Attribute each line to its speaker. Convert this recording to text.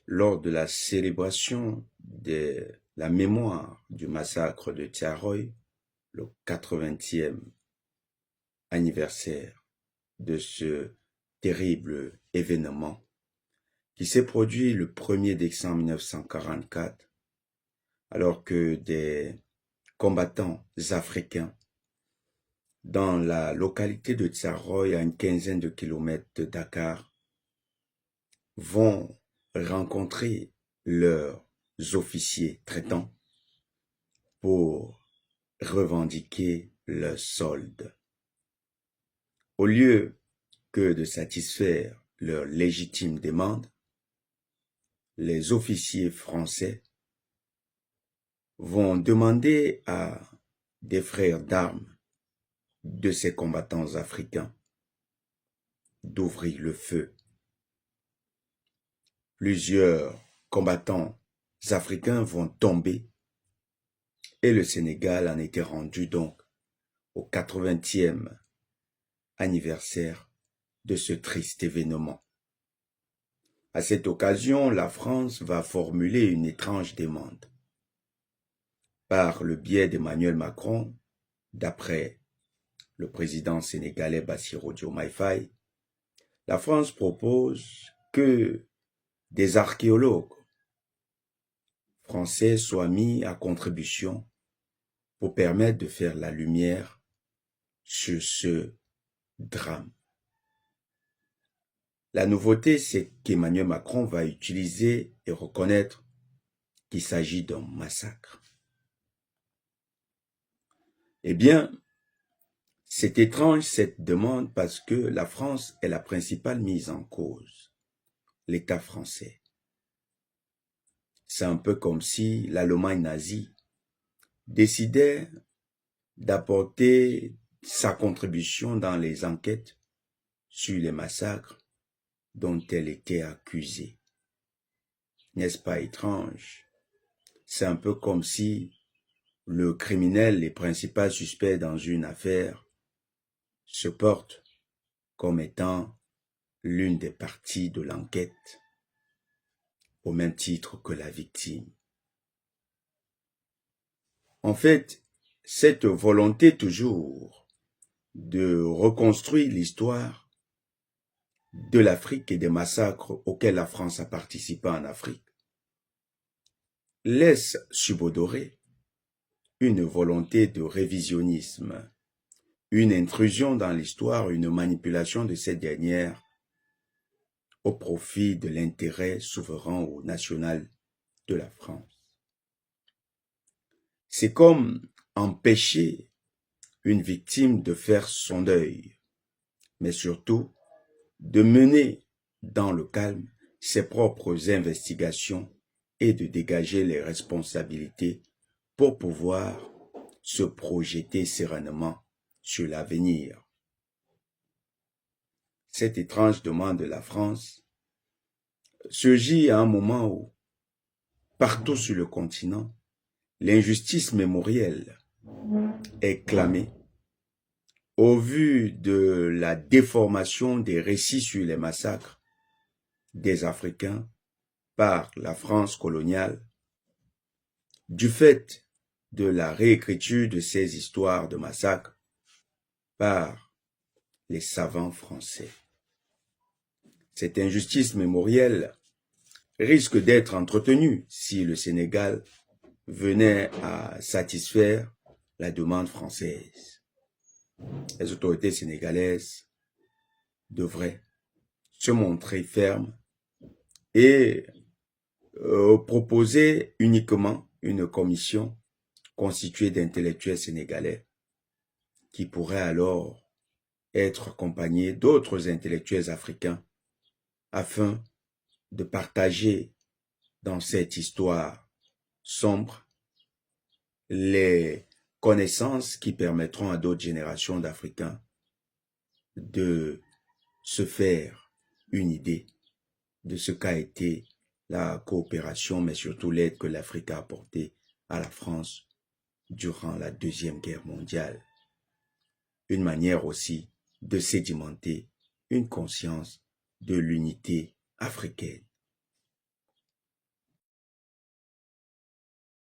Speaker 1: lors de la célébration de la mémoire du massacre de Thiaroye, le 80e anniversaire de ce terrible événement qui s'est produit le 1er décembre 1944, alors que des combattants africains dans la localité de Thiaroye, à une quinzaine de kilomètres de Dakar, vont rencontrer leurs officiers traitants pour revendiquer leur solde. Au lieu que de satisfaire leurs légitimes demandes, les officiers français vont demander à des frères d'armes de ces combattants africains d'ouvrir le feu. Plusieurs combattants africains vont tomber et le Sénégal en était rendu donc au 80e anniversaire de ce triste événement. À cette occasion, la France va formuler une étrange demande. Par le biais d'Emmanuel Macron, d'après le président sénégalais Bassirou Diomaye Faye, la France propose que des archéologues français soient mis à contribution pour permettre de faire la lumière sur ce drame. La nouveauté, c'est qu'Emmanuel Macron va utiliser et reconnaître qu'il s'agit d'un massacre. Eh bien, c'est étrange cette demande parce que la France est la principale mise en cause, l'État français. C'est un peu comme si l'Allemagne nazie décidait d'apporter sa contribution dans les enquêtes sur les massacres dont elle était accusée. N'est-ce pas étrange? C'est un peu comme si le criminel, les principaux suspects dans une affaire, se portent comme étant l'une des parties de l'enquête, au même titre que la victime. En fait, cette volonté toujours de reconstruire l'histoire de l'Afrique et des massacres auxquels la France a participé en Afrique laisse subodorer une volonté de révisionnisme, une intrusion dans l'histoire, une manipulation de cette dernière au profit de l'intérêt souverain ou national de la France. C'est comme empêcher une victime de faire son deuil, mais surtout de mener dans le calme ses propres investigations et de dégager les responsabilités pour pouvoir se projeter sereinement sur l'avenir. Cette étrange demande de la France surgit à un moment où, partout sur le continent, l'injustice mémorielle est clamée au vu de la déformation des récits sur les massacres des Africains par la France coloniale, du fait de la réécriture de ces histoires de massacres par les savants français. Cette injustice mémorielle risque d'être entretenue si le Sénégal venait à satisfaire la demande française. Les autorités sénégalaises devraient se montrer fermes et proposer uniquement une commission constituée d'intellectuels sénégalais qui pourrait alors être accompagnée d'autres intellectuels africains afin de partager dans cette histoire sombre les connaissances qui permettront à d'autres générations d'Africains de se faire une idée de ce qu'a été la coopération, mais surtout l'aide que l'Afrique a apportée à la France durant la Deuxième Guerre mondiale. Une manière aussi de sédimenter une conscience de l'unité africaine.